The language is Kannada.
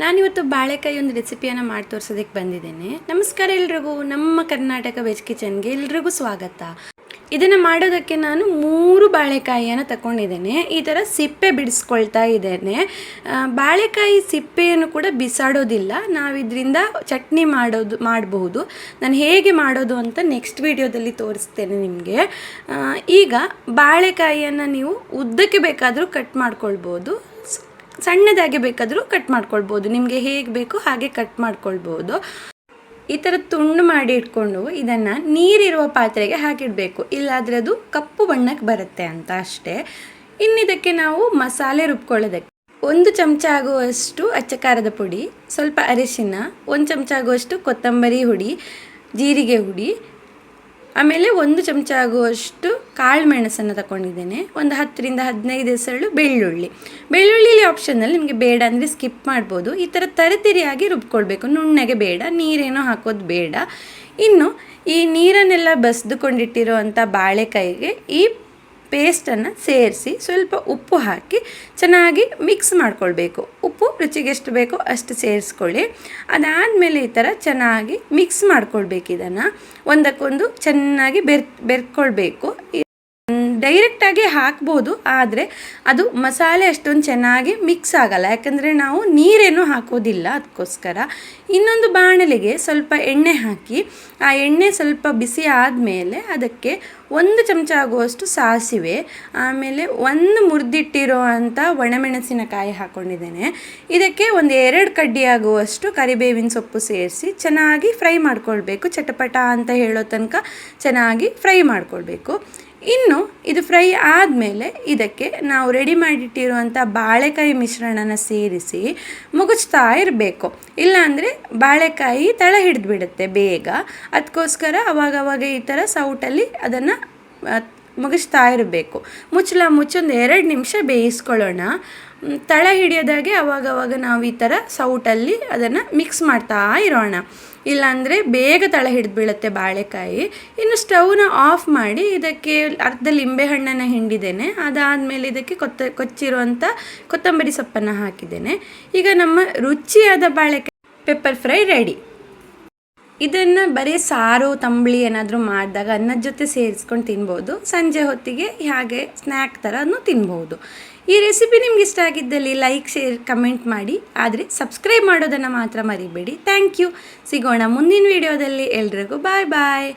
ನಾನಿವತ್ತು ಬಾಳೆಕಾಯಿ ಒಂದು ರೆಸಿಪಿಯನ್ನು ಮಾಡಿ ತೋರಿಸೋದಕ್ಕೆ ಬಂದಿದ್ದೇನೆ. ನಮಸ್ಕಾರ ಎಲ್ರಿಗೂ, ನಮ್ಮ ಕರ್ನಾಟಕ ವೆಜ್ ಕಿಚನ್ಗೆ ಎಲ್ರಿಗೂ ಸ್ವಾಗತ. ಇದನ್ನು ಮಾಡೋದಕ್ಕೆ ನಾನು 3 ಬಾಳೆಕಾಯಿಯನ್ನು ತಗೊಂಡಿದ್ದೇನೆ. ಈ ಥರ ಸಿಪ್ಪೆ ಬಿಡಿಸ್ಕೊಳ್ತಾ ಇದ್ದೇನೆ. ಬಾಳೆಕಾಯಿ ಸಿಪ್ಪೆಯನ್ನು ಕೂಡ ಬಿಸಾಡೋದಿಲ್ಲ, ನಾವು ಇದರಿಂದ ಚಟ್ನಿ ಮಾಡಬಹುದು. ನಾನು ಹೇಗೆ ಮಾಡೋದು ಅಂತ ನೆಕ್ಸ್ಟ್ ವಿಡಿಯೋದಲ್ಲಿ ತೋರಿಸ್ತೇನೆ ನಿಮಗೆ. ಈಗ ಬಾಳೆಕಾಯಿಯನ್ನು ನೀವು ಉದ್ದಕ್ಕೆ ಬೇಕಾದರೂ ಕಟ್ ಮಾಡ್ಕೊಳ್ಬೋದು, ಸಣ್ಣದಾಗಿ ಬೇಕಾದರೂ ಕಟ್ ಮಾಡ್ಕೊಳ್ಬೋದು, ನಿಮಗೆ ಹೇಗೆ ಬೇಕೋ ಹಾಗೆ ಕಟ್ ಮಾಡ್ಕೊಳ್ಬೋದು. ಈ ಥರ ತುಂಡು ಮಾಡಿ ಇಟ್ಕೊಂಡು ಇದನ್ನು ನೀರಿರುವ ಪಾತ್ರೆಗೆ ಹಾಕಿಡಬೇಕು, ಇಲ್ಲಾದರೆ ಅದು ಕಪ್ಪು ಬಣ್ಣಕ್ಕೆ ಬರುತ್ತೆ ಅಂತ ಅಷ್ಟೇ. ಇನ್ನಿದಕ್ಕೆ ನಾವು ಮಸಾಲೆ ರುಬ್ಕೊಳ್ಳೋದಕ್ಕೆ 1 ಚಮಚ ಆಗುವಷ್ಟು ಅಚ್ಚ ಖಾರದ ಪುಡಿ, ಸ್ವಲ್ಪ ಅರಿಶಿನ, 1 ಚಮಚ ಆಗುವಷ್ಟು ಕೊತ್ತಂಬರಿ ಹುಡಿ, ಜೀರಿಗೆ ಹುಡಿ, ಆಮೇಲೆ 1 ಚಮಚ ಆಗುವಷ್ಟು ಕಾಳು ಮೆಣಸನ್ನು ತಗೊಂಡಿದ್ದೇನೆ, ಒಂದು 10 ರಿಂದ 15 ಎಸಳು ಬೆಳ್ಳುಳ್ಳಿಲಿ ಆಪ್ಷನಲ್ಲಿ, ನಿಮಗೆ ಬೇಡ ಅಂದರೆ ಸ್ಕಿಪ್ ಮಾಡ್ಬೋದು. ಈ ಥರ ತರಿತರಿಯಾಗಿ ರುಬ್ಕೊಳ್ಬೇಕು, ನುಣ್ಣಗೆ ಬೇಡ, ನೀರೇನೋ ಹಾಕೋದು ಬೇಡ. ಇನ್ನು ಈ ನೀರನ್ನೆಲ್ಲ ಬಸಿದುಕೊಂಡಿಟ್ಟಿರೋ ಅಂಥ ಬಾಳೆಕಾಯಿಗೆ ಈ ಪೇಸ್ಟನ್ನು ಸೇರಿಸಿ ಸ್ವಲ್ಪ ಉಪ್ಪು ಹಾಕಿ ಚೆನ್ನಾಗಿ ಮಿಕ್ಸ್ ಮಾಡ್ಕೊಳ್ಬೇಕು. ಉಪ್ಪು ರುಚಿಗೆ ಎಷ್ಟು ಬೇಕೋ ಅಷ್ಟು ಸೇರಿಸ್ಕೊಳ್ಳಿ. ಅದಾದಮೇಲೆ ಈ ಥರ ಚೆನ್ನಾಗಿ ಮಿಕ್ಸ್ ಮಾಡ್ಕೊಳ್ಬೇಕು. ಇದನ್ನು ಒಂದಕ್ಕೊಂದು ಚೆನ್ನಾಗಿ ಬೆರ್ಕೊಳ್ಬೇಕು. ಡೈರೆಕ್ಟಾಗಿ ಹಾಕ್ಬೋದು, ಆದರೆ ಅದು ಮಸಾಲೆ ಅಷ್ಟೊಂದು ಚೆನ್ನಾಗಿ ಮಿಕ್ಸ್ ಆಗಲ್ಲ, ಯಾಕಂದರೆ ನಾವು ನೀರೇನು ಹಾಕೋದಿಲ್ಲ, ಅದಕ್ಕೋಸ್ಕರ. ಇನ್ನೊಂದು ಬಾಣಲೆಗೆ ಸ್ವಲ್ಪ ಎಣ್ಣೆ ಹಾಕಿ, ಆ ಎಣ್ಣೆ ಸ್ವಲ್ಪ ಬಿಸಿ ಆದಮೇಲೆ ಅದಕ್ಕೆ 1 ಚಮಚ ಆಗುವಷ್ಟು ಸಾಸಿವೆ, ಆಮೇಲೆ 1 ಮುರಿದಿಟ್ಟಿರೋ ಅಂಥ ಒಣಮೆಣಸಿನಕಾಯಿ ಹಾಕ್ಕೊಂಡಿದ್ದೇನೆ. ಇದಕ್ಕೆ 2 ಕಡ್ಡಿ ಆಗುವಷ್ಟು ಕರಿಬೇವಿನ ಸೊಪ್ಪು ಸೇರಿಸಿ ಚೆನ್ನಾಗಿ ಫ್ರೈ ಮಾಡ್ಕೊಳ್ಬೇಕು. ಚಟಪಟ ಅಂತ ಹೇಳೋ ತನಕ ಚೆನ್ನಾಗಿ ಫ್ರೈ ಮಾಡ್ಕೊಳ್ಬೇಕು. ಇನ್ನು ಇದು ಫ್ರೈ ಆದಮೇಲೆ ಇದಕ್ಕೆ ನಾವು ರೆಡಿ ಮಾಡಿಟ್ಟಿರುವಂಥ ಬಾಳೆಕಾಯಿ ಮಿಶ್ರಣನ ಸೇರಿಸಿ ಮುಗಿಸ್ತಾ ಇರಬೇಕು, ಇಲ್ಲಾಂದರೆ ಬಾಳೆಕಾಯಿ ತಳ ಹಿಡಿದ್ಬಿಡುತ್ತೆ ಬೇಗ. ಅದಕ್ಕೋಸ್ಕರ ಅವಾಗವಾಗ ಈ ಥರ ಸೌಟಲ್ಲಿ ಅದನ್ನು ಮುಗಿಸ್ತಾ ಇರಬೇಕು. ಮುಚ್ಚೊಂದು 2 ನಿಮಿಷ ಬೇಯಿಸ್ಕೊಳ್ಳೋಣ. ತಳ ಹಿಡಿಯೋದಾಗೆ ಅವಾಗವಾಗ ನಾವು ಈ ಥರ ಸೌಟಲ್ಲಿ ಅದನ್ನು ಮಿಕ್ಸ್ ಮಾಡ್ತಾ ಇರೋಣ, ಇಲ್ಲಾಂದರೆ ಬೇಗ ತಳ ಹಿಡಿದ್ಬೀಳುತ್ತೆ ಬಾಳೆಕಾಯಿ. ಇನ್ನು ಸ್ಟವ್ನ ಆಫ್ ಮಾಡಿ ಇದಕ್ಕೆ ಅರ್ಧ ಲಿಂಬೆಹಣ್ಣನ್ನು ಹಿಂಡಿದ್ದೇನೆ. ಅದಾದಮೇಲೆ ಇದಕ್ಕೆ ಕೊಚ್ಚಿರುವಂಥ ಕೊತ್ತಂಬರಿ ಸೊಪ್ಪನ್ನು ಹಾಕಿದ್ದೇನೆ. ಈಗ ನಮ್ಮ ರುಚಿಯಾದ ಬಾಳೆಕಾಯಿ ಪೆಪ್ಪರ್ ಫ್ರೈ ರೆಡಿ. ಇದನ್ನು ಬರೀ ಸಾರು ತಂಬಳಿ ಏನಾದರೂ ಮಾಡಿದಾಗ ಅನ್ನದ ಜೊತೆ ಸೇರಿಸ್ಕೊಂಡು ತಿನ್ಬೋದು. ಸಂಜೆ ಹೊತ್ತಿಗೆ ಹಾಗೆ ಸ್ನ್ಯಾಕ್ ಥರನೂ ತಿನ್ಬೋದು. ಈ ರೆಸಿಪಿ ನಿಮ್ಗೆ ಇಷ್ಟ ಆಗಿದ್ದಲ್ಲಿ ಲೈಕ್, ಶೇರ್, ಕಮೆಂಟ್ ಮಾಡಿ. ಆದರೆ ಸಬ್ಸ್ಕ್ರೈಬ್ ಮಾಡೋದನ್ನು ಮಾತ್ರ ಮರಿಬೇಡಿ. Thank you. ಸಿಗೋಣ ಮುಂದಿನ ವಿಡಿಯೋದಲ್ಲಿ. ಎಲ್ರಿಗೂ ಬಾಯ್ ಬಾಯ್.